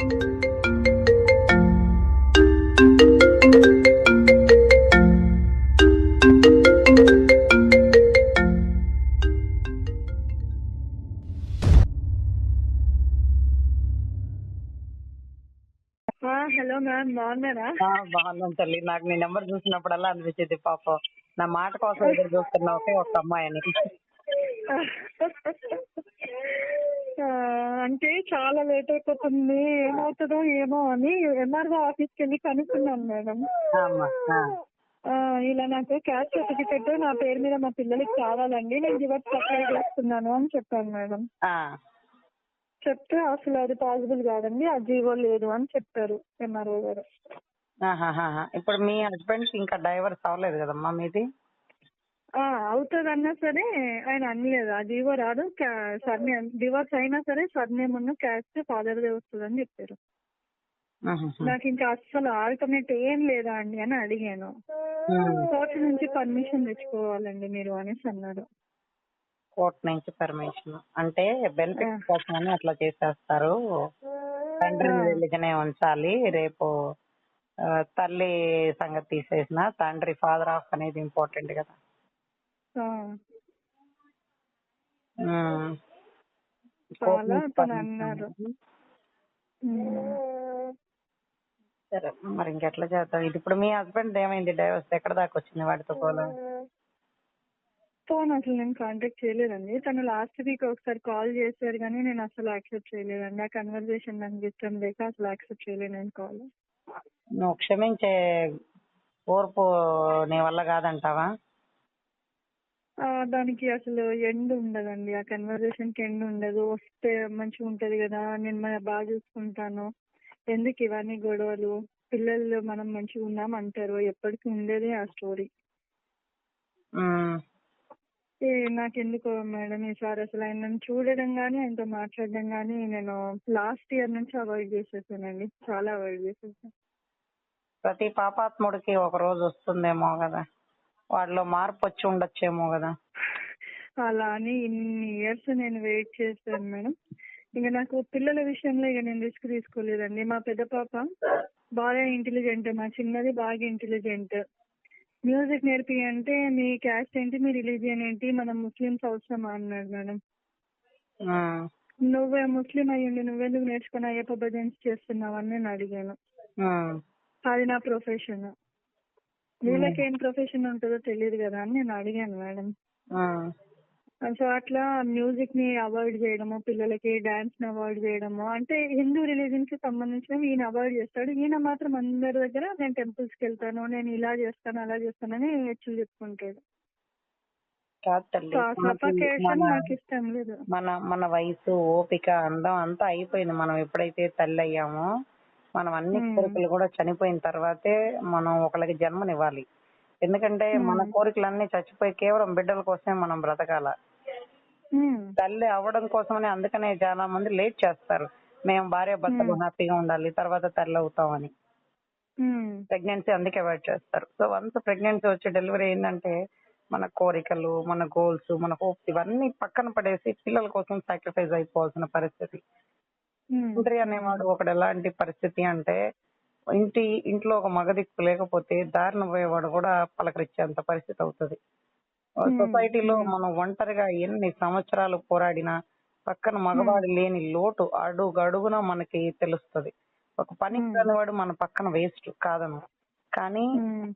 Hello ma'am, బాగున్నారా? బాగున్నాను తల్లి. నాకు నీ నెంబర్ చూసినప్పుడల్లా అనిపించేది పాపం నా మాట కోసం ఎదురు చూస్తున్న ఒకే ఒక అమ్మాయిని. అంటే చాలా లేట్ అయిపోతుంది, ఏమవుతుందో ఏమో అని ఎంఆర్ఓ ఆఫీస్కి వెళ్ళి కనుక్కున్నాను మేడం. ఇలా నాకు క్యాస్ట్ సర్టిఫికెట్ నా పేరు మీద మా పిల్లలకి కావాలండి, నేను డివోర్స్ అప్లై చేస్తున్నాను అని చెప్పాను మేడం. చెప్తే అసలు అది పాసిబుల్ కాదండి, ఆ జీవో లేదు అని చెప్పారు ఎంఆర్ఓ గారు. ఇప్పుడు మీ హస్బెండ్ ఇంకా డైవర్స్ అవ్వలేదు కదమ్మా మీది? అవుతుంది అన్నా సరే ఆయన అనలేదు, ఆ జీవో రాదు, సర్నేమ్ డివోర్స్ అయినా సరే సర్నేమ్ ఉన్న క్యాస్ట్ ఫాదర్దే వస్తుంది అని చెప్పారు. నాకు ఇంకా అసలు ఆల్టర్నేట్ ఏం లేదా అండి అని అడిగాను. కోర్టు నుంచి పర్మిషన్ తెచ్చుకోవాలండి మీరు అనేసి అన్నారు. కోర్టు నుంచి పర్మిషన్ అంటే బెనిఫిట్ కోసం అని అట్లా చేసేస్తారు. తండ్రిని రిలీజనే ఉంచాలి, రేపు తల్లి సంగతి తీసేసిన తండ్రి ఫాదర్ ఆఫ్ అనేది ఇంపార్టెంట్ కదా. చాలా తను అన్నారు. సరే మరి ఇంకెట్లా చేద్దాం? ఇది ఇప్పుడు మీ హస్బెండ్ ఏమైంది? డైవర్స్ ఎక్కడ దాకా వచ్చింది వాడితో పోలా? ఫోన్ అసలు నేను కాంటాక్ట్ చేయలేదండి. తను లాస్ట్ వీక్ ఒకసారి కాల్ చేశారు కానీ నేను అసలు యాక్సెప్ట్ చేయలేదండి. ఆ కన్వర్జేషన్ నాకు ఇష్టం లేక అసలు యాక్సెప్ట్ చేయలేదు నేను కాల్. నువ్వు క్షమించే ఓర్పు నీ వల్ల కాదంటావా? దానికి అసలు ఎండ్ ఉండదండి, ఆ కన్వర్జేషన్కి ఎండ్ ఉండదు. వస్తే మంచిగా ఉంటుంది కదా, నేను బాగా చూసుకుంటాను, ఎందుకు ఇవన్నీ గొడవలు, పిల్లలు మనం మంచిగా ఉన్నాం అంటారు, ఎప్పటికీ ఉండేదే ఆ స్టోరీ. నాకెందుకో మేడం ఈసారి అసలు ఆయన నన్ను చూడడం కానీ ఆయనతో మాట్లాడడం కానీ నేను లాస్ట్ ఇయర్ నుంచి అవాయిడ్ చేసేసానండి, చాలా అవాయిడ్ చేసేసాను. ప్రతి పాపాత్ముడికి ఒక రోజు వస్తుందేమో కదా, వాడిలో మార్పు వచ్చి ఉండొచ్చేమో కదా. అలా అని ఇన్ని ఇయర్స్ నేను వెయిట్ చేశాను మేడం. ఇంకా నాకు పిల్లల విషయంలో ఇక నేను రిస్క్ తీసుకోలేదండి. మా పెద్ద పాప బాగా ఇంటెలిజెంట్, మా చిన్నది బాగా ఇంటెలిజెంట్. మ్యూజిక్ నేర్పి అంటే మీ క్యాస్ట్ ఏంటి, మీ రిలీజియన్ ఏంటి, మనం ముస్లిమ్స్ అవసరమా అన్నాడు మేడం. నువ్వే ముస్లిం అయ్యండి నువ్వెందుకు నేర్చుకుని అయ్యప్ప భజన్స్ చేస్తున్నావు అని నేను అడిగాను. అది నా ప్రొఫెషన్, వీళ్ళకి ఏం ప్రొఫెషన్ ఉంటుందో తెలియదు కదా అని నేను అడిగాను మేడం. సో అట్లా మ్యూజిక్ ని అవాయిడ్ చేయడము, పిల్లలకి డాన్స్ ని అవాయిడ్ చేయడము, అంటే హిందూ రిలీజన్ కి సంబంధించినవి ఈయన అవాయిడ్ చేస్తాడు. ఈయన మాత్రం అందరి దగ్గర నేను టెంపుల్స్ కి వెళ్తాను, నేను ఇలా చేస్తాను అలా చేస్తానని హెచ్చులు చెప్పుకుంటాడు. నాకు ఇష్టం లేదు. మన వయసు, ఓపిక, అందం అంతా అయిపోయింది. మనం ఎప్పుడైతే తల్లి అయ్యామో మనం అన్ని కోరికలు కూడా చనిపోయిన తర్వాతే మనం ఒకరికి జన్మనివ్వాలి. ఎందుకంటే మన కోరికలన్నీ చచ్చిపోయి కేవలం బిడ్డల కోసమే మనం బ్రతకాల. తల్లి అవ్వడం కోసమని అందుకనే చాలా మంది లేట్ చేస్తారు. మేము భార్య భర్తలు హ్యాపీగా ఉండాలి తర్వాత తల్లి అవుతామని. ప్రెగ్నెన్సీ అందుకే అవాయిడ్ చేస్తారు. సో వన్స్ ప్రెగ్నెన్సీ వచ్చి డెలివరీ ఏంటంటే మన కోరికలు, మన గోల్స్, మన హోప్స్ ఇవన్నీ పక్కన పడేసి పిల్లల కోసం సాక్రిఫైస్ అయిపోవాల్సిన పరిస్థితి. తండ్రి అనేవాడు ఒకడు ఎలాంటి పరిస్థితి అంటే ఇంట్లో ఒక మగదిక్కు లేకపోతే దారిన పోయేవాడు కూడా పలకరించేంత పరిస్థితి అవుతుంది. సొసైటీలో మనం ఒంటరిగా ఎన్ని సంవత్సరాలు పోరాడినా పక్కన మగవాడు లేని లోటు అడుగున మనకి తెలుస్తుంది. ఒక పని కానివాడు మన పక్కన వేస్ట్ కాదను, కానీ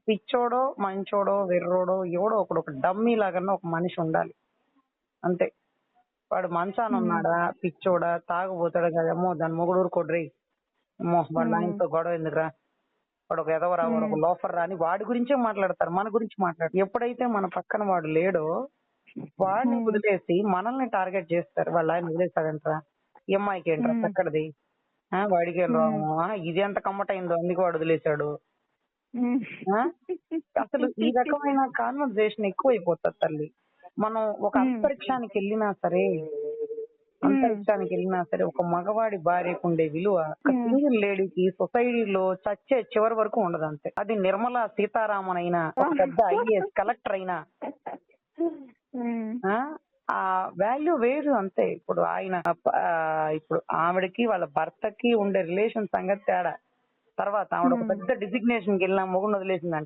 పిచ్చోడో మంచోడో వెర్రోడో ఎవడో ఒక డమ్మీ లాగా ఒక మనిషి ఉండాలి అంతే. వాడు మంచాన ఉన్నాడా, పిచ్చోడా, తాగుపోతాడు కదేమో దాని మొగుడు ఊరుకోడ్రి, అమ్మో వాళ్ళ ఆయనతో గొడవ ఎందుకురా, వాడు ఒక ఎదవరా, వాడు ఒక లోఫర్ రా అని వాడి గురించే మాట్లాడతారు, మన గురించి మాట్లాడతారు. ఎప్పుడైతే మన పక్కన వాడు లేడో వాడిని వదిలేసి మనల్ని టార్గెట్ చేస్తారు. వాళ్ళ ఆయన వదిలేసాడంటరా, ఈ అమ్మాయికి ఏంట్రా చక్కడిది, వాడికి ఏం రాము, ఇది ఎంత కమ్మటైందో అందుకే వాడు వదిలేశాడు. అసలు ఈ రకమైన కాన్వర్సేషన్ ఎక్కువైపోతుంది తల్లి. మనం ఒక అంతరిక్షానికి వెళ్ళినా సరే ఒక మగవాడి భార్యకు ఉండే విలువ ఒక సింగిల్ లేడీకి సొసైటీలో చచ్చే చివరి వరకు ఉండదు అంతే. అది నిర్మలా సీతారామన్ అయినా, ఒక పెద్ద ఐఏఎస్ కలెక్టర్ అయినా, ఆ వాల్యూ వేరు అంతే. ఇప్పుడు ఆయన ఇప్పుడు ఆవిడకి వాళ్ళ భర్తకి ఉండే రిలేషన్ సంగతి తేడా. తర్వాత ఆవిడ ఒక పెద్ద డిజిగ్నేషన్ కి వెళ్ళిన మొగుడు వదిలేసింది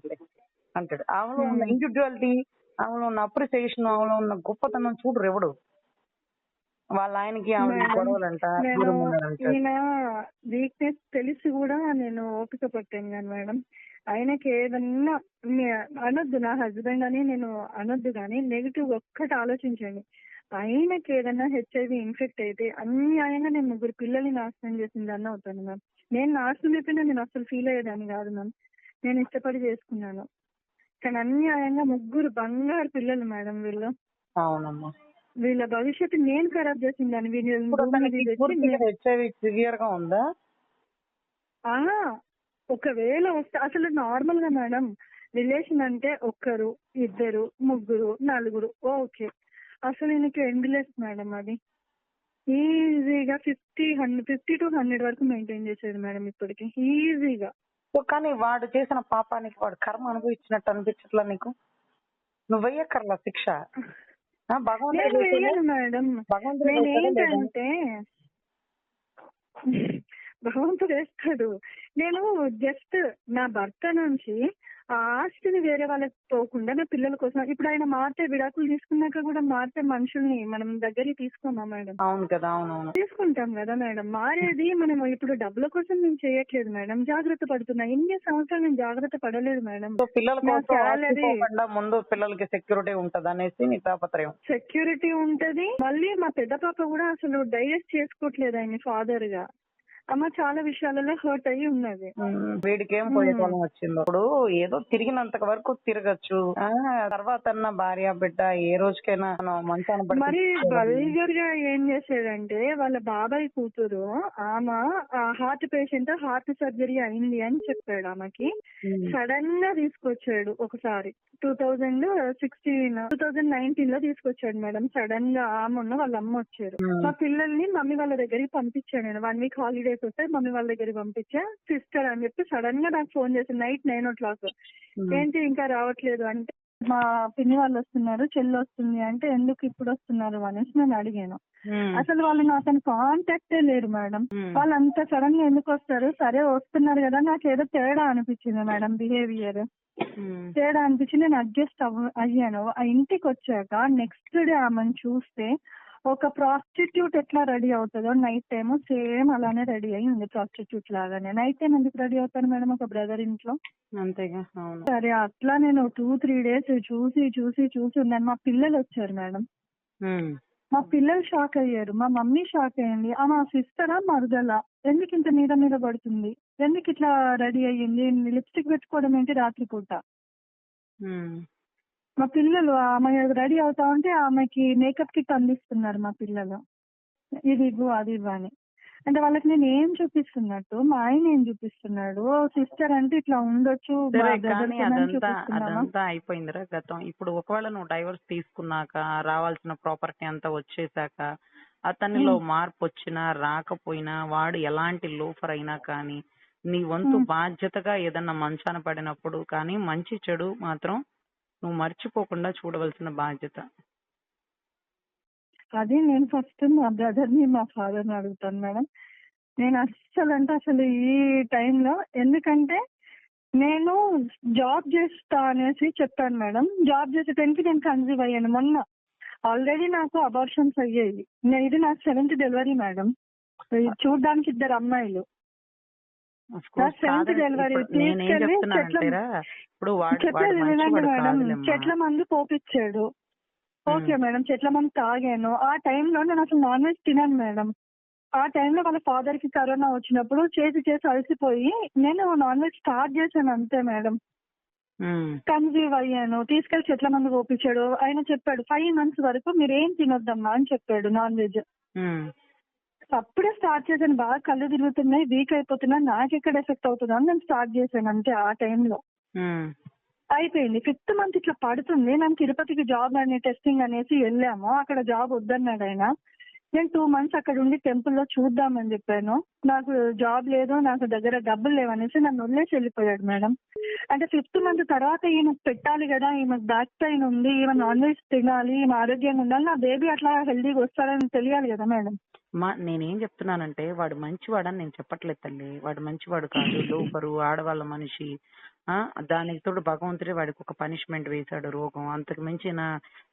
అంటాడు. ఆమెలో ఉన్న ఇండివిజువాలిటీ, ఆమెలో ఉన్న అప్రిసియేషన్, ఆమెలో ఉన్న గొప్పతనం చూడరు ఎవడు. వాళ్ళ ఆయనకి ఆవిడ గొడవలంట, దూరం ఉన్నాడంట. ఈయన వీక్నెస్ తెలిసి కూడా నేను ఓపిక పట్టాను కానీ మేడం, ఆయనకి ఏదన్నా అనొద్దు, నా హస్బెండ్ అని నేను అనొద్దు కానీ నెగిటివ్ ఒక్కటి ఆలోచించండి. ఆయనకి ఏదన్నా హెచ్ఐవి ఇన్ఫెక్ట్ అయితే అన్యాయంగా నేను 3 పిల్లల్ని నాశనం చేసింది అన్న అవుతాను మ్యామ్. నేను నాశనం అయిపోయినా నేను అసలు ఫీల్ అయ్యేదాన్ని కాదు మ్యామ్. నేను ఇష్టపడి చేసుకున్నాను, కానీ అన్యాయంగా 3 బంగారు పిల్లలు మేడం వీళ్ళు. అవునమ్మా. వీళ్ళ భవిష్యత్తు నేను ఖరాబ్ చేసిందని హెచ్ఐవి సివియర్ గా ఉందా? ఒకవేళ వస్తే అసలు నార్మల్ గా మేడం రిలేషన్ అంటే 1, 2, 3, 4 ఓకే. అసలు ఈయనకి ఎండ్లెస్ మేడం. అది ఈజీగా 50 to 100 వరకు మెయింటైన్ చేసేది మేడం ఇప్పటికి ఈజీగా. కానీ వాడు చేసిన పాపానికి వాడు కర్మ అనుభవించినట్టు అనిపించట్లా నీకు? నువ్వు వెయ్యక్కర్లా శిక్ష. నేను వేయను మేడం. నేనేంటంటే భగవంతుడు వేస్తాడు. నేను జస్ట్ నా భర్త నుంచి ఆ ఆస్తిని వేరే వాళ్ళకి పోకుండా నా పిల్లల కోసం, ఇప్పుడు ఆయన మారితే విడాకులు తీసుకున్నాక కూడా మారితే మనుషుల్ని మనం దగ్గరికి తీసుకోమా మేడం? అవును కదా. అవునవును తీసుకుంటాం కదా మేడం. మారేది మనం ఇప్పుడు డబ్బుల కోసం నేను చేయట్లేదు మేడం, జాగ్రత్త పడుతున్నా. ఎన్ని సంవత్సరాలు నేను జాగ్రత్త పడలేదు మేడం. ముందు పిల్లలకి సెక్యూరిటీ ఉంటది అనేసి నీ తాపత్రయం. సెక్యూరిటీ ఉంటది. మళ్ళీ మా పెద్ద పాప కూడా అసలు డైజెస్ట్ చేసుకోవట్లేదు ఆయన ఫాదర్ గా. అమ్మ చాలా విషయాలలో హర్ట్ అయ్యి ఉన్నది. వీడికేం పోయేటోళ్ళం వచ్చింది. ఇప్పుడు ఏదో తిరిగినంత వరకు తిరగచ్చు, తర్వాత భార్య బిడ్డ ఏ రోజుకైనా మంచాన పడి. మరి వల్గర్ గా ఏం చేసేదంటే వాళ్ళ బాబాయ్ కూతురు ఆమె హార్ట్ పేషెంట్, హార్ట్ సర్జరీ అయింది అని చెప్పాడు ఆమెకి. సడన్ గా తీసుకొచ్చాడు ఒకసారి 2019 లో తీసుకొచ్చాడు మేడం. సడన్ గా ఆమె వాళ్ళ అమ్మ వచ్చారు. మా పిల్లల్ని మమ్మీ వాళ్ళ దగ్గరికి పంపించాను నేను. 1 వీక్ హాలిడేస్ వస్తే మమ్మీ వాళ్ళ దగ్గరికి పంపించా. సిస్టర్ అని చెప్పి సడన్ గా నాకు ఫోన్ చేసి నైట్ 9 o'clock ఏంటి ఇంకా రావట్లేదు అంటే, మా పిన్ని వాళ్ళు వస్తున్నారు, చెల్లి వస్తుంది అంటే, ఎందుకు ఇప్పుడు వస్తున్నారు అనేసి నేను అడిగాను. అసలు వాళ్ళు నాతో కాంటాక్టే లేరు మేడం. వాళ్ళు అంత సడన్ గా ఎందుకు వస్తారు? సరే వస్తున్నారు కదా, నాకు ఏదో తేడా అనిపించింది మేడం. బిహేవియర్ తేడా అనిపించి నేను అడ్జస్ట్ అయ్యాను. ఆ ఇంటికి వచ్చాక నెక్స్ట్ డే ఆమెను చూస్తే ఒక ప్రాస్టిట్యూట్ ఎట్లా రెడీ అవుతుందో నైట్ టైమ్ సేమ్ అలానే రెడీ అయ్యి ఉంది, ప్రాస్టిట్యూట్ లాగానే. నైట్ టైం ఎందుకు రెడీ అవుతాను మేడం ఒక బ్రదర్ ఇంట్లో? అంతేగా. సరే అట్లా నేను 2-3 days చూసి ఉన్నాను. మా పిల్లలు వచ్చారు మేడం. మా పిల్లలు షాక్ అయ్యారు, మా మమ్మీ షాక్ అయ్యింది. మా సిస్టరా మరదలా ఎందుకు ఇంత మీద పడుతుంది, ఎందుకు ఇట్లా రెడీ అయ్యింది, లిప్స్టిక్ పెట్టుకోవడం ఏంటి రాత్రిపూట? మా పిల్లలు ఆమె రెడీ అవుతా ఉంటే ఆమెకి మేకప్ కిట్ అందిస్తున్నారు మా పిల్లలు. ఇది ఇవ్వు అది ఇవ్వు అని. అంటే వాళ్ళకి నేను ఏం చూపిస్తున్నట్టు మా ఆయన ఏం చూపిస్తున్నాడు? సిస్టర్ అంటే ఇట్లా ఉండొచ్చు. అదంతా అయిపోయిందిరా గతం. ఇప్పుడు ఒకవేళ నువ్వు డైవర్స్ తీసుకున్నాక రావాల్సిన ప్రాపర్టీ అంతా వచ్చేసాక అతనిలో మార్పు వచ్చినా రాకపోయినా, వాడు ఎలాంటి లోఫర్ అయినా కానీ, నీ వంతు బాధ్యతగా ఏదన్నా మంచాన పడినప్పుడు కానీ మంచి చెడు మాత్రం నువ్వు మర్చిపోకుండా చూడవలసిన బాధ్యత. అది నేను ఫస్ట్ మా బ్రదర్ని మా ఫాదర్ని అడుగుతాను మేడం. నేను అసలు ఈ టైంలో, ఎందుకంటే నేను జాబ్ చేస్తా అనేసి చెప్పాను మేడం. జాబ్ చేసే టైంకి నేను కన్సీవ్ అయ్యాను. మొన్న ఆల్రెడీ నాకు అబార్షన్స్ అయ్యాయి. ఇది నాకు 7th డెలివరీ మేడం. చూడడానికి 2 అమ్మాయిలు. 7th డెలివరీ తీసుకెళ్ళి చెట్ల మందు పోపించాడు. ఓకే మేడం, చెట్ల మందు తాగాను. ఆ టైంలో నేను అసలు నాన్ వెజ్ తినాను మేడం. ఆ టైంలో వాళ్ళ ఫాదర్ కి కరోనా వచ్చినప్పుడు చేసి అలసిపోయి నేను నాన్ వెజ్ స్టార్ట్ చేశాను అంతే మేడం. కన్సీవ్ అయ్యాను. తీసుకెళ్లి చెట్ల మందు పోపించాడు. ఆయన చెప్పాడు 5 months వరకు మీరు ఏం తినొద్దమ్మా అని చెప్పాడు, నాన్ వెజ్. అప్పుడే స్టార్ట్ చేశాను. బాగా కళ్ళు తిరుగుతున్నాయి, వీక్ అయిపోతున్నా, నాకు ఎక్కడ ఎఫెక్ట్ అవుతుందా అని నేను స్టార్ట్ చేశాను అంతే. ఆ టైంలో అయిపోయింది. 5th month ఇట్లా పడుతుంది. నేను తిరుపతికి జాబ్ అనే టెస్టింగ్ అనేసి వెళ్ళాము. అక్కడ జాబ్ వద్దన్నాడు ఆయన. నేను 2 months అక్కడ ఉండి టెంపుల్లో చూద్దామని చెప్పాను. నాకు జాబ్ లేదు, నాకు దగ్గర డబ్బులు లేవనేసి నన్ను వదిలేసి వెళ్ళిపోయాడు మేడం. అంటే 5th మంత్ తర్వాత ఈమెకు పెట్టాలి కదా, ఈమెకు బ్యాక్ పెయిన్ ఉంది, ఈమె నాన్ వెజ్ తినాలి, ఈమె ఆరోగ్యంగా ఉండాలి, నా బేబీ అట్లా హెల్దీగా వస్తాడని తెలియాలి కదా మేడం. నేనేం చెప్తున్నానంటే వాడు మంచివాడని నేను చెప్పట్లేదు తల్లి. వాడు మంచివాడు కాదు, లోపరు, ఆడవాళ్ళ మనిషి. దానికి తోడు భగవంతుడే వాడికి ఒక పనిష్మెంట్ వేశాడు, రోగం. అంతకు మించిన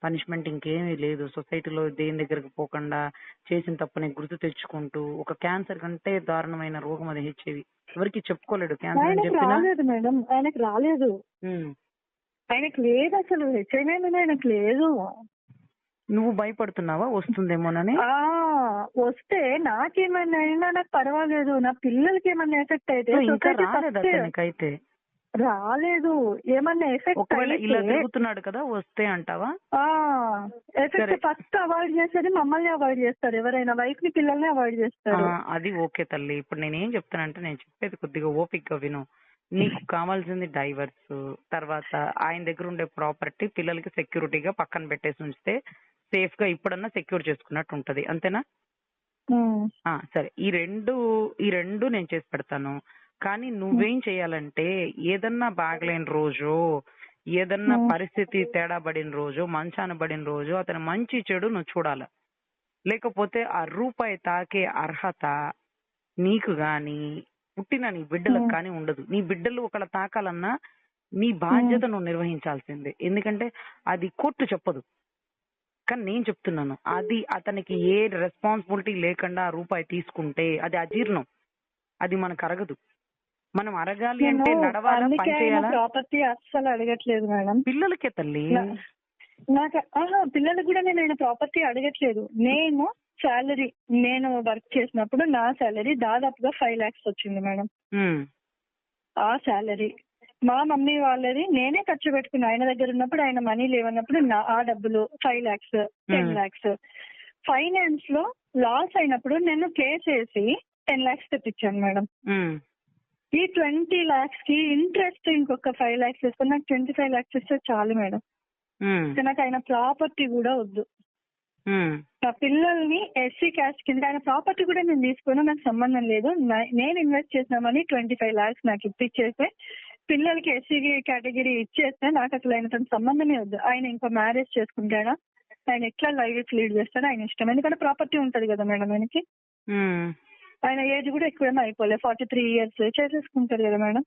పనిష్మెంట్ ఇంకేమీ లేదు. సొసైటీలో దేని దగ్గరకు పోకుండా చేసిన తప్పుని గుర్తు తెచ్చుకుంటూ, ఒక క్యాన్సర్ కంటే దారుణమైన రోగం అది హెచ్ఐవి. ఎవరికి చెప్పుకోలేడు క్యాన్సర్ అని ఆయనకు చెప్పినా. రాలేదు మేడం, ఆయనకు రాలేదు, ఆయనకు లేదు, అసలు హెచ్ఐవి అనేది ఆయనకు లేదు. నువ్వు భయపడుతున్నావా వస్తుందేమోనని? వస్తే నాకేమైనా అయినా నాకు పర్వాలేదు, నా పిల్లలకి ఏమన్నా ఎఫెక్ట్ అయితే ఇంకా రాలేదు అతనికైతే. రాలేదు, ఏమన్నా ఎఫెక్ట్ ఒకవేళ ఇలా తిరుగుతున్నాడు కదా వస్తే అంటావా? ఎఫెక్ట్ ఫస్ట్ అవాయిడ్ చేసేది మమ్మల్ని అవాయిడ్ చేస్తారు, ఎవరైనా వైఫ్ ని పిల్లల్ని అవాయిడ్ చేస్తారు. అది ఓకే తల్లి. ఇప్పుడు నేనేం చెప్తానంటే, నేను చెప్పేది కొద్దిగా ఓపికగా విను. నీకు కావాల్సింది డైవర్స్, తర్వాత ఆయన దగ్గర ఉండే ప్రాపర్టీ పిల్లలకి సెక్యూరిటీగా పక్కన పెట్టేసి ఉంచితే సేఫ్ గా ఇప్పుడన్నా సెక్యూర్ చేసుకున్నట్టు ఉంటది, అంతేనా? సరే, ఈ రెండు నేను చేసి పెడతాను. కానీ నువ్వేం చేయాలంటే, ఏదన్నా బాగలేని రోజు, ఏదన్నా పరిస్థితి తేడా పడిన రోజు, మంచాన పడిన రోజు అతని మంచి చెడు నువ్వు చూడాల. లేకపోతే ఆ రూపాయి తాకే అర్హత నీకు గాని పుట్టిన నీ బిడ్డలకు కానీ ఉండదు. నీ బిడ్డలు ఒకళ్ళ తాకాలన్నా నీ బాధ్యత నువ్వు నిర్వహించాల్సిందే. ఎందుకంటే అది కోర్టు చెప్పదు, కానీ నేను చెప్తున్నాను. అది అతనికి ఏ రెస్పాన్సిబిలిటీ లేకుండా ఆ రూపాయి తీసుకుంటే అది అజీర్ణం, అది మనకు అరగదు. మనం అరగాలి అంటే నడవాలా, పని చేయాలా. ప్రాపర్టీ అస్సలు అడగట్లేదు మేడం, పిల్లలకే తల్లి. నాకు పిల్లలకు కూడా నేను ప్రాపర్టీ అడగట్లేదు. నేను సాలరీ, నేను వర్క్ చేసినప్పుడు నా సాలరీ దాదాపుగా 5 lakhs వచ్చింది మేడం. ఆ సాలరీ మా మమ్మీ వాళ్ళది నేనే ఖర్చు పెట్టుకున్నా. ఆయన దగ్గర ఉన్నప్పుడు, ఆయన మనీ లేవన్నప్పుడు ఆ డబ్బులు 5 lakhs 10 lakhs. ఫైనాన్స్ లో లాస్ అయినప్పుడు నేను కేసు వేసి 10 lakhs తెప్పించాను మేడం. ఈ 20 lakhs కి ఇంట్రెస్ట్ ఇంకొక 5 lakhs ఇస్తే నాకు 25 lakhs ఇస్తే చాలు మేడం. నాకు ఆయన ప్రాపర్టీ కూడా వద్దు. నా పిల్లల్ని ఎస్సీ క్యాస్ట్ కింద, ఆయన ప్రాపర్టీ కూడా నేను తీసుకున్నా, నాకు సంబంధం లేదు. నేను ఇన్వెస్ట్ చేసిన మనీ 25 lakhs నాకు ఇప్పించేస్తే, పిల్లలకి ఎస్సీ కేటగిరీ ఇచ్చేస్తే నాకు అసలు ఆయనతో సంబంధమే వద్దు. ఆయన ఇంకో మ్యారేజ్ చేసుకుంటాడా, ఆయన ఎట్లా లైఫ్ లీడ్ చేస్తాడో ఆయన ఇష్టం. ఎందుకంటే ప్రాపర్టీ ఉంటది కదా మేడం ఆయనకి. ఆయన ఏజ్ కూడా ఎక్కువేమో అయిపోలే, 43 years చేసేసుకుంటారు కదా మేడం.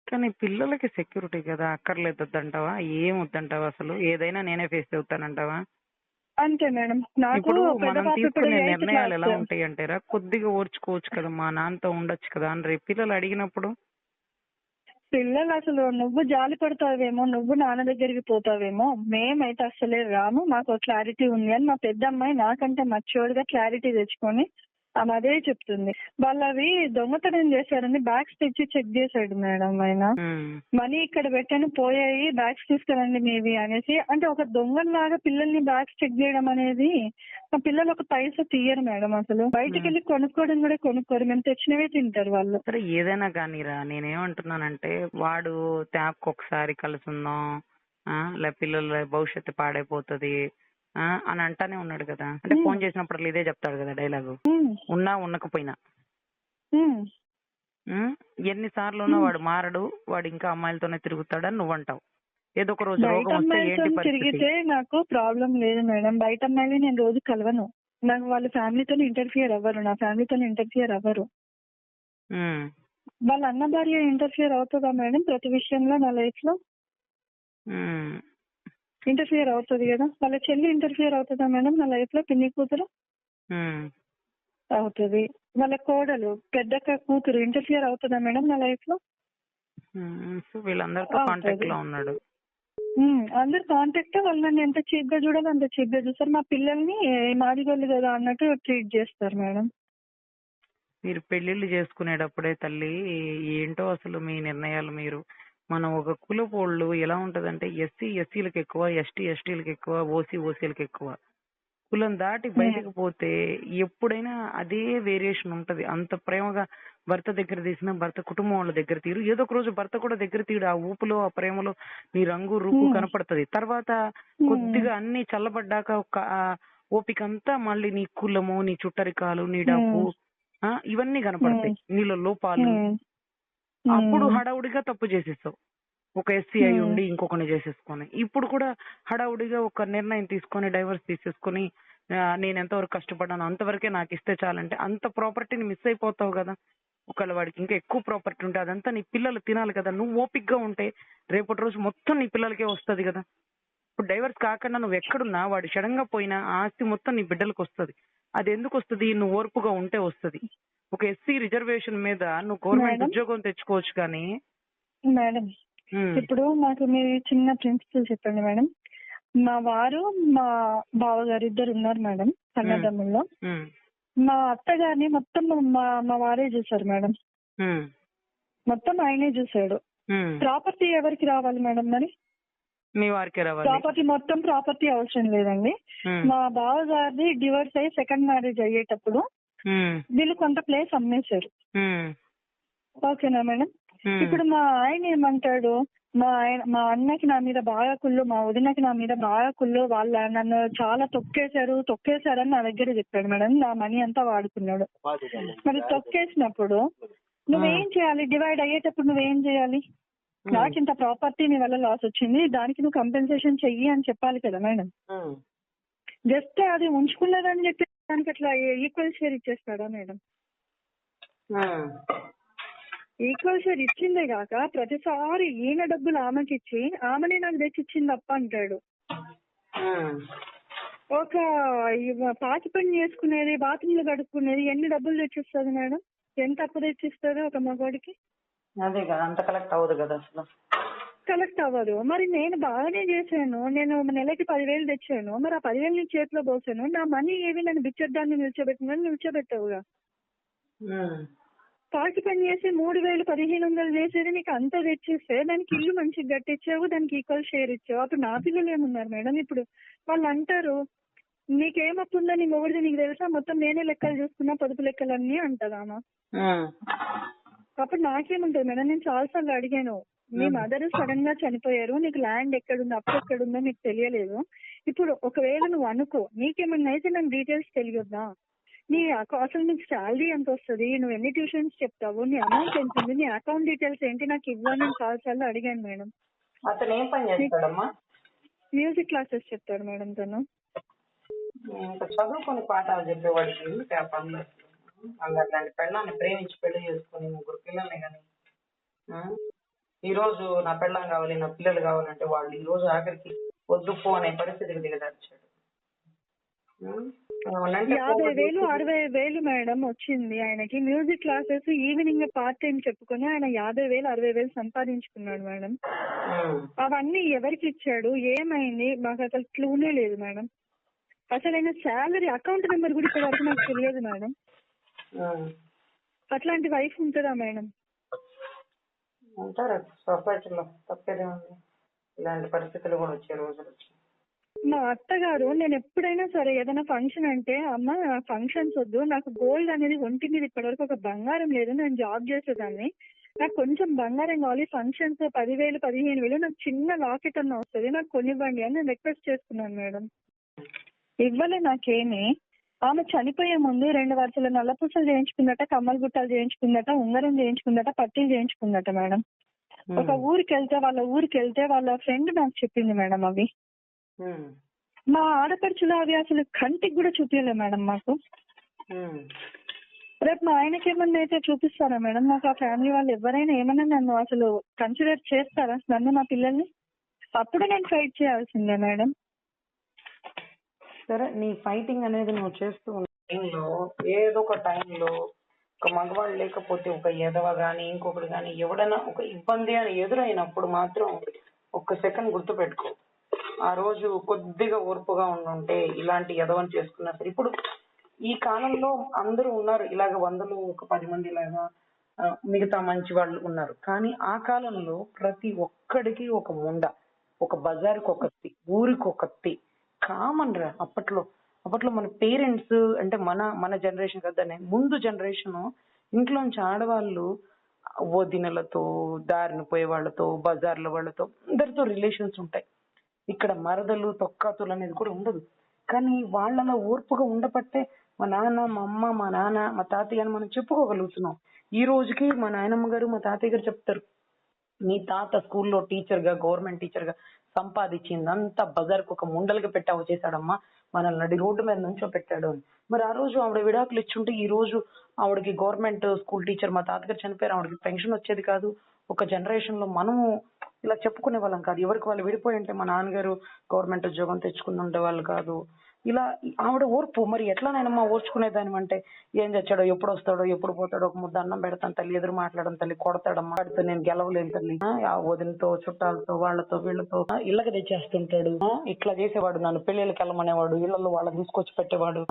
కానీ పిల్లలకి సెక్యూరిటీ కదా, అక్కర్లేదు వద్దంటావా? ఏం వద్దంటావా? అసలు ఏదైనా నేనే ఫేస్ అవుతానంటావా? అంతే మేడం. ఇప్పుడు మనం తీసుకునే నిర్ణయాలు ఎలా ఉంటాయి అంటారా, కొద్దిగా ఓర్చుకోవచ్చు కదా, మా నాన్నతో ఉండొచ్చు కదా అని రేపు పిల్లలు అడిగినప్పుడు పిల్లలు అసలు నువ్వు జాలి పడతావేమో, నువ్వు నాన్న దగ్గరికి పోతావేమో, మేమైతే అసలే రాము, మాకు క్లారిటీ ఉంది అని మా పెద్ద అమ్మాయి నాకంటే మచ్యూర్డ్ గా క్లారిటీ తెచ్చుకొని ఆమె అదే చెప్తుంది. వాళ్ళవి దొంగతనం చేశారని బ్యాగ్స్ తెచ్చి చెక్ చేశాడు మేడం ఆయన. మనీ ఇక్కడ పెట్టాను పోయాయి, బ్యాగ్స్ తీసుకురండి మీవి అనేసి. అంటే ఒక దొంగలాగా పిల్లల్ని బ్యాగ్స్ చెక్ చేయడం అనేది, మా పిల్లలు ఒక పైసా తీయరు మేడం. అసలు బయటకు వెళ్ళి కొనుక్కోవడం కూడా కొనుక్కోరు, మేము తెచ్చినవే తింటారు వాళ్ళు. సరే ఏదైనా కానీరా, నేనేమంటున్నానంటే వాడు ట్యాప్ ఒకసారి కలుసుందాం, లే పిల్లల భవిష్యత్తు పాడైపోతుంది అని అంటానే ఉన్నాడు కదా. అంటే ఫోన్ చేసినప్పుడు ఇదే చెప్తాడు కదా డైలాగు, ఉన్నా ఉండకపోయినా. ఎన్నిసార్లు వాడు మారడు, వాడు ఇంకా అమ్మాయిలతోనే తిరుగుతాడని నువ్వు అంటావు. ఏదో ఒక రోజు రోగం వస్తే ఏంటి పరిస్థితి? తిరిగితే నాకు ప్రాబ్లం లేదు మేడం, బయట అమ్మాయిని నేను రోజు కలవను, నాకు వాళ్ళ ఫ్యామిలీతో ఇంటర్ఫియర్ అవ్వరు, నా ఫ్యామిలీతో ఇంటర్ఫియర్ అవ్వరు. వాళ్ళ అన్న భార్య ఇంటర్ఫియర్ అవుతుందా మేడం ప్రతి విషయంలో నా లైఫ్ లో? ఇంటర్ఫియర్ అవుతుంది కదా. వాళ్ళ చెల్లి ఇంటర్ఫియర్ అవుతుందా మేడం నా లైఫ్ లో? పిన్ని కూతురు అవుతుంది. వాళ్ళ కోడలు పెద్దక్క కూతురు ఇంటర్ఫియర్ అవుతుందా మేడం నా లైఫ్ లో? వీళ్ళందరితో కాంటాక్ట్ లో ఉన్నాడు. అందరు కాంటాక్ట్. వాళ్ళు నన్ను ఎంత చీప్ గా చూడాలి అంత చీప్ గా చూస్తారు. మా పిల్లల్ని మాదిగోళ్ళు కదా అన్నట్టు ట్రీట్ చేస్తారు మేడం. మీరు పెళ్లిళ్ళు చేసుకునేటప్పుడే తల్లి ఏంటో అసలు మీ నిర్ణయాలు. మీరు మనం ఒక కులపోళ్ళు ఎలా ఉంటదంటే, ఎస్సీలకు ఎక్కువ, ఎస్టీలకు ఎక్కువ, ఓసీలకు ఎక్కువ. కులం దాటి బయటకు పోతే ఎప్పుడైనా అదే వేరియేషన్ ఉంటది. అంత ప్రేమగా భర్త దగ్గర తీసిన భర్త కుటుంబం వాళ్ళ దగ్గర తీరు, ఏదో ఒక రోజు భర్త కూడా దగ్గర తీడు. ఆ ఊపులో, ఆ ప్రేమలో నీ రంగు రూపు కనపడుతుంది. తర్వాత కొద్దిగా అన్ని చల్లబడ్డాక ఒక ఓపిక అంతా మళ్ళీ నీ కులము, నీ చుట్టరికాలు, నీ డబ్బు, ఇవన్నీ కనపడతాయి, నీలో లోపాలు. అప్పుడు హడావుడిగా తప్పు చేసేస్తావు. ఒక ఎస్సీ అయి ఉండి ఇంకొకరిని చేసేసుకొని, ఇప్పుడు కూడా హడావుడిగా ఒక నిర్ణయం తీసుకొని డైవర్స్ తీసేసుకొని నేను ఎంతవరకు కష్టపడ్డాను అంతవరకే నాకు ఇస్తే చాలంటే అంత ప్రాపర్టీని మిస్ అయిపోతావు కదా. ఒకవేళ వాడికి ఇంకా ఎక్కువ ప్రాపర్టీ ఉంటే అదంతా నీ పిల్లలు తినాలి కదా. నువ్వు ఓపిక్గా ఉంటే రేపటి రోజు మొత్తం నీ పిల్లలకే వస్తుంది కదా. ఇప్పుడు డైవర్స్ కాకుండా నువ్వు ఎక్కడున్నా వాడు సడన్ గా పోయినా ఆ ఆస్తి మొత్తం నీ బిడ్డలకు వస్తుంది. అది ఎందుకు వస్తుంది? నువ్వు ఓర్పుగా ఉంటే వస్తుంది. ఒక ఎస్సీ రిజర్వేషన్ మీద నువ్వు గవర్నమెంట్ ఉద్యోగం తెచ్చుకోవచ్చు కానీ. మేడం ఇప్పుడు మాకు మీరు చిన్న ప్రిన్సిపల్ చెప్పండి మేడం. మా వారు మా బావగారు ఇద్దరు ఉన్నారు మేడం కన్నదమ్ముల్లో. మా అత్తగారిని మొత్తం మా వారే చూసారు మేడం. మొత్తం ఆయనే చూసాడు. ప్రాపర్టీ ఎవరికి రావాలి మేడం మరి? మీ వారికి రావాలి. ప్రాపర్టీ అవసరం లేదండి. మా బావగారిది డివోర్స్ అయ్యి సెకండ్ మ్యారేజ్ అయ్యేటప్పుడు వీళ్ళు కొంత ప్లేస్ అమ్మేశారు. ఓకేనా మేడం? ఇప్పుడు మా ఆయన ఏమంటాడు, మా అన్నకి నా మీద బాగా కుళ్ళు, మా వదినకి నా మీద బాగా కుళ్ళు, వాళ్ళ నన్ను చాలా తొక్కేశారని నా దగ్గర చెప్పాడు మేడం. నా మనీ అంతా వాడుకున్నాడు. మరి తొక్కేసినప్పుడు నువ్వేం చేయాలి? డివైడ్ అయ్యేటప్పుడు నువ్వేం చేయాలి? నాకు ఇంత ప్రాపర్టీ నీ వల్ల లాస్ వచ్చింది, దానికి నువ్వు కంపెన్సేషన్ చెయ్యి అని చెప్పాలి కదా మేడం. జస్ట్ అది ఉంచుకున్నదని చెప్పి దానికి అట్లా ఈక్వల్ షేర్ ఇచ్చేస్తాడా మేడం? ఈక్వల్ షేర్ ఇచ్చిందే కాక ప్రతిసారి ఈయన డబ్బులు ఆమెకి ఇచ్చి ఆమెనే నాకు తెచ్చిచ్చింది అప్ప అంటాడు. ఒక పాచి పని చేసుకునేది, బాత్రూంలో కడుక్కునేది ఎన్ని డబ్బులు తెచ్చిస్తుంది మేడం? ఎంత అప్పు తెచ్చిస్తుంది ఒక మగవాడికి? అదే కదా, అంత కలెక్ట్ అవ్వదు కదా అసలు. కలెక్ట్ అవ్వదు. మరి నేను బాగానే చేశాను, నేను నెలకి 10,000 తెచ్చాను, మరి ఆ 10,000 నీ చేతిలో పోసాను, నా మనీ ఏవి నన్ను బిచ్చర్దాన్ని నిల్చోబెట్టవుగా. పాకి పని చేసి 3,000 1,500 చేసేది నీకు అంత తెచ్చిస్తే దానికి ఇల్లు మంచిగా కట్టించావు, దానికి ఈక్వల్ షేర్ ఇచ్చావు. అప్పుడు నా పిల్లలు ఏమున్నారు మేడం? ఇప్పుడు వాళ్ళు అంటారు నీకేమప్పుందో నీ మొగుడిది నీకు తెలుసా, మొత్తం నేనే లెక్కలు చూసుకున్నా, పొదుపు లెక్కలన్నీ అంటదామా. అప్పుడు నాకేముంటుంది మేడం? నేను చాలాసార్లు అడిగాను, మీ మదర్ సడన్ గా చనిపోయారు, నీకు ల్యాండ్ ఎక్కడుందో అప్పు ఎక్కడుందో నీకు తెలియలేదు. ఇప్పుడు ఒకవేళ నువ్వు అనుకో నీకేమన్నా అయితే నాకు డీటెయిల్స్ తెలియద్దా? అసలు నీకు శాలరీ ఎంత వస్తుంది, నువ్వు ఎన్ని ట్యూషన్స్ చెప్తావు, నీ అమౌంట్ ఎంత ఉంది, నీ అకౌంట్ డీటెయిల్స్ ఏంటి నాకు ఇవ్వని చాలాసార్లు అడిగాను మేడం. అతను ఏం పని చేస్తాడమ్మా? మ్యూజిక్ క్లాసెస్ చెప్తాడు మేడం తను. చదువుకొని పాఠాలు చెప్పేవాడికి అట్లాంటి పెళ్ళాన్ని ప్రేమించి పెళ్లి చేసుకుని 3 పిల్లల్ని కానీ ఈ రోజు నా పెళ్ళం కావాలి, నా పిల్లలు కావాలంటే వాళ్ళు ఈ రోజు ఆఖరికి వద్దు పో అనే పరిస్థితికి దిగదార్చాడు. 50,000 60,000 మేడం వచ్చింది ఆయనకి. Music classes evening part time చెప్పుకొని ఆయన 50,000 60,000 సంపాదించుకున్నాడు మేడం. అవన్నీ ఎవరికి ఇచ్చాడు, ఏమైంది మాకు అసలు క్లూనే లేదు మేడం. అసలు ఆయన శాలరీ అకౌంట్ నెంబర్ కూడా ఇప్పటి వరకు నాకు తెలియదు మేడం. అట్లాంటి వైఫ్ ఉంటుందా మేడం? ఉంటారు సొసైటీలో, తప్పేదే ఉంది. ఇలాంటి పరిస్థితులు కూడా వచ్చే రోజులు వచ్చాయి. మా అత్తగారు నేను ఎప్పుడైనా సరే ఏదైనా ఫంక్షన్ అంటే అమ్మ ఫంక్షన్స్ వద్దు, నాకు గోల్డ్ అనేది ఒంటి మీద ఇప్పటివరకు ఒక బంగారం లేదు, నేను జాబ్ చేసేదాన్ని, నాకు కొంచెం బంగారం కావాలి, ఫంక్షన్స్ 10,000 15,000 నాకు చిన్న లాకెట్ అన్న వస్తుంది, నాకు కొనివ్వండి అని నేను రిక్వెస్ట్ చేస్తున్నాను మేడం. ఇవ్వలే నాకేమి. ఆమె చనిపోయే ముందు 2 వరుసల నల్లపూసలు చేయించుకుందట, కమ్మల గుట్టాలు చేయించుకుందట, ఉంగరం చేయించుకుందట, పట్టీలు చేయించుకుందట మేడం. ఒక వాళ్ళ ఊరికి వెళ్తే వాళ్ళ ఫ్రెండ్ నాకు చెప్పింది మేడం అవి. మా ఆడపడుచులు అవి అసలు కంటికి కూడా చూపించలే మేడం మాకు. రేపు మా ఆయనకి ఏమన్నా అయితే చూపిస్తారా మేడం? నాకు ఆ ఫ్యామిలీ వాళ్ళు ఎవరైనా ఏమన్నా నన్ను అసలు కన్సిడర్ చేస్తారా, నన్ను మా పిల్లల్ని? అప్పుడు నేను ఫైట్ చేయాల్సిందే మేడం. సరే, నీ ఫైటింగ్ అనేది నువ్వు చేస్తూ ఉన్న టైంలో ఏదో ఒక టైంలో ఒక మగవాళ్ళు లేకపోతే ఒక ఎదవ గాని ఇంకొకటి గాని ఎవడైనా ఒక ఇబ్బంది అని ఎదురైనప్పుడు మాత్రం ఒక్క సెకండ్ గుర్తు పెట్టుకో. ఆ రోజు కొద్దిగా ఓర్పుగా ఉండుంటే ఇలాంటి ఎదవని చేసుకున్నా సరే. ఇప్పుడు ఈ కాలంలో అందరూ ఉన్నారు ఇలాగ, 100లో ఒక 10 మంది ఇలాగా మిగతా మంచి వాళ్ళు ఉన్నారు. కానీ ఆ కాలంలో ప్రతి ఒక్కడికి ఒక ముండ, ఒక బజార్కి ఒకటి, ఊరికి ఒకటి కామన్ రా. అప్పట్లో మన పేరెంట్స్ అంటే మన జనరేషన్ కదా, ముందు జనరేషన్ ఇంట్లోంచి ఆడవాళ్ళు వదినలతో, దారిన పోయే వాళ్ళతో, బజార్ల వాళ్ళతో అందరితో రిలేషన్స్ ఉంటాయి. ఇక్కడ మరదలు తొక్కాతులు అనేది కూడా ఉండదు. కానీ వాళ్ళలో ఓర్పుగా ఉండబట్టే మా నాన్న, మా అమ్మ, మా నాన్న, మా తాతయ్య అని మనం చెప్పుకోగలుగుతున్నాం. ఈ రోజుకి మా నాయనమ్మ గారు, మా తాతయ్య గారు చెప్తారు, నీ తాత స్కూల్లో టీచర్ గా, గవర్నమెంట్ టీచర్ గా సంపాదించిందంతా బజార్కు ఒక ముండలకి పెట్టావు చేశాడమ్మా, మనల్ని నడి రోడ్డు మీద నుంచో పెట్టాడు అని. మరి ఆ రోజు ఆవిడ విడాకులు ఇచ్చుంటే ఈ రోజు ఆవిడకి గవర్నమెంట్ స్కూల్ టీచర్, మా తాతగారు చనిపోయారు, ఆవిడకి పెన్షన్ వచ్చేది కాదు. ఒక జనరేషన్ లో మనము ఇలా చెప్పుకునే వాళ్ళం కాదు. ఎవరికి వాళ్ళు విడిపోయి ఉంటే మా నాన్నగారు గవర్నమెంట్ ఉద్యోగం తెచ్చుకుని ఉండే వాళ్ళు కాదు. ఇలా ఆవిడ ఓర్పు. మరి ఎట్లానైనా ఓర్చుకునేదాని అంటే, ఏం తెచ్చాడో, ఎప్పుడు వస్తాడో, ఎప్పుడు పోతాడో, ఒక ముద్ద అన్నం పెడతాను తల్లి, ఎదురు మాట్లాడడం తల్లి, కొడతాడమ్మా, ఆడితే నేను గెలవలేను తల్లి, ఆ వదినతో, చుట్టాలతో, వాళ్ళతో, వీళ్ళతో ఇళ్ళకి తెచ్చేస్తుంటాడు, ఇట్లా చేసేవాడు, నన్ను పెళ్లిళ్ళకి వెళ్ళమనేవాడు, ఇళ్లలో వాళ్ళ తీసుకొచ్చి పెట్టేవాడు,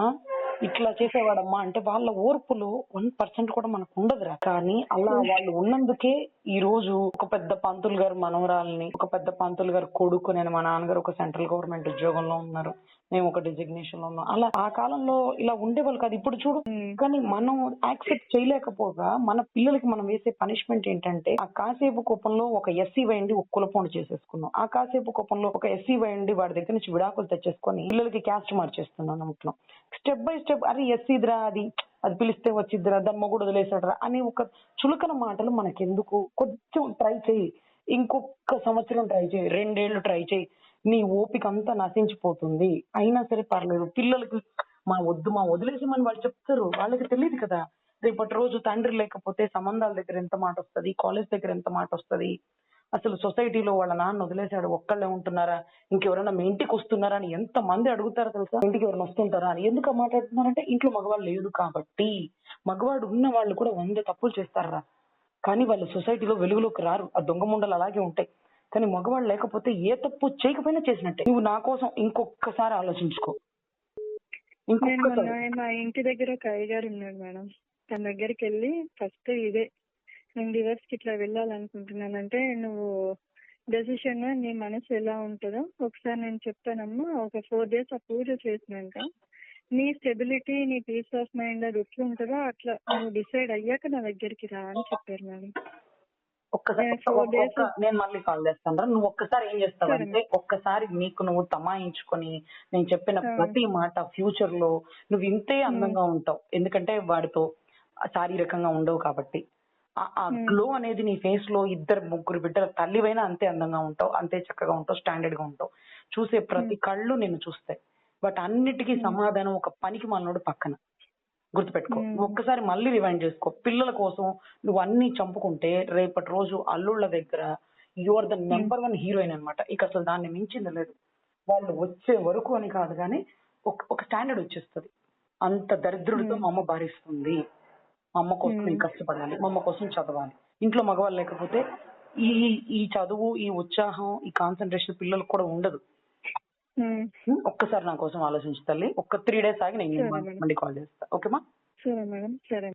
ఇట్లా చేసేవాడమ్మా అంటే వాళ్ళ ఓర్పులో 1% కూడా మనకు ఉండదురా. కానీ అలా వాళ్ళు ఉన్నందుకే ఈ రోజు ఒక పెద్ద పంతులు గారు మనవరాలని, ఒక పెద్ద పంతులు గారు కొడుకు, నేను మా నాన్నగారు ఒక సెంట్రల్ గవర్నమెంట్ ఉద్యోగంలో ఉన్నారు, మేము ఒక డిజిగ్నేషన్ లో ఉన్నాం. అలా ఆ కాలంలో ఇలా ఉండేవాళ్ళు కాదు. ఇప్పుడు చూడు. కానీ మనం యాక్సెప్ట్ చేయలేకపోగా మన పిల్లలకి మనం వేసే పనిష్మెంట్ ఏంటంటే, ఆ కాసేపు కోపంలో ఒక ఎస్సీ వేయండి ఒక కులపోండి చేసేసుకున్నాం, ఆ కాసేపు కోపంలో ఒక ఎస్సీ వేయండి వాడి దగ్గర నుంచి విడాకులు తెచ్చేసుకొని పిల్లలకి క్యాస్ట్ మార్చేస్తున్నాం నమ్మకం. స్టెప్ బై స్టెప్ అరే ఎస్సీదిరా, అది అది పిలిస్తే వచ్చిద్దిరా, దాన్ని మొగుడు వదిలేసాడరా అని ఒక చులకన మాటలు మనకెందుకు. కొంచెం ట్రై చేయి, ఇంకొక సంవత్సరం ట్రై చేయి, 2 ఏళ్లు ట్రై చేయి, నీ ఓపిక అంతా నశించిపోతుంది. అయినా సరే పర్లేదు, పిల్లలకి మా వదిలేసామని వాళ్ళు చెప్తారు, వాళ్ళకి తెలియదు కదా. రేపటి రోజు తండ్రి లేకపోతే సంబంధాల దగ్గర ఎంత మాట వస్తుంది, కాలేజ్ దగ్గర ఎంత మాట వస్తుంది, అసలు సొసైటీలో వాళ్ళ నాన్న వదిలేశాడు ఒక్కళ్ళే ఉంటున్నారా, ఇంకెవరైనా మీ ఇంటికి వస్తున్నారా అని ఎంత మంది అడుగుతారో తెలుసా. ఇంటికి ఎవరైనా వస్తుంటారా అని. ఎందుకు మాట్లాడుతున్నారంటే ఇంట్లో మగవాళ్ళు లేదు కాబట్టి. మగవాడు ఉన్న వాళ్ళు కూడా 100 తప్పులు చేస్తారా, కానీ వాళ్ళు సొసైటీలో వెలుగులోకి రారు. ఆ దొంగ ముండలు అలాగే ఉంటాయి. కానీ మగవాళ్ళు లేకపోతే ఏ తప్పు చేయకపోయినా చేసినట్టే. నువ్వు నా కోసం ఇంకొకసారి ఆలోచించుకో. మా ఇంటి దగ్గర ఒక అయ్యగారు ఉన్నాడు మేడం, తన దగ్గరికి వెళ్ళి ఫస్ట్ ఇదే, నేను డివోర్స్ కి ఇట్లా వెళ్ళాలనుకుంటున్నానంటే, నువ్వు డెసిషన్ నీ మనసు ఎలా ఉంటుందో ఒకసారి నేను చెప్తానమ్మా, ఒక 4 days ఆ పూజ చేసినాక నీ స్టెబిలిటీ, నీ పీస్ ఆఫ్ మైండ్ అది ఎట్లా ఉంటుందో అట్లా నువ్వు డిసైడ్ అయ్యాక నా దగ్గరికి రా అని చెప్పారు మేడం. నేను మళ్ళీ కాల్ చేస్తాను. నువ్వు ఒక్కసారి ఏం చేస్తావంటే, ఒక్కసారి నీకు నువ్వు తమాయించుకొని నేను చెప్పిన ప్రతి మాట ఫ్యూచర్ లో నువ్వు ఇంతే అందంగా ఉంటావు. ఎందుకంటే వాడితో శారీరకంగా ఉండవు కాబట్టి. ఆ గ్లో అనేది నీ ఫేస్ లో 2-3 బిడ్డల తల్లివైనా అంతే అందంగా ఉంటావు, అంతే చక్కగా ఉంటావు, స్టాండర్డ్ గా ఉంటావు. చూసే ప్రతి కళ్ళు నిన్ను చూస్తాయి. బట్ అన్నిటికీ సమాధానం ఒక పనికి మనోడు పక్కన. గుర్తుపెట్టుకో. ఒక్కసారి మళ్ళీ రివైండ్ చేసుకో. పిల్లల కోసం నువ్వు అన్ని చంపుకుంటే రేపటి రోజు అల్లుళ్ళ దగ్గర you are the number 1 heroine అనమాట. ఇక అసలు దాన్ని మించింది లేదు. వాళ్ళు వచ్చే వరకు అని కాదు కానీ ఒక స్టాండర్డ్ వచ్చేస్తుంది. అంత దరిద్రుడితో మా అమ్మ భారిస్తుంది, మా అమ్మ కోసం నేను కష్టపడాలి, మా అమ్మ కోసం చదవాలి. ఇంట్లో మగవాళ్ళు లేకపోతే ఈ చదువు, ఈ ఉత్సాహం, ఈ కాన్సన్ట్రేషన్ పిల్లలకు కూడా ఉండదు. ఒక్కసారి నా కోసం ఆలోచించు తల్లి. ఒక 3 days ఆగి నేను మళ్ళీ కాల్ చేస్తా. ఓకేమా? సరే మేడం. సరే.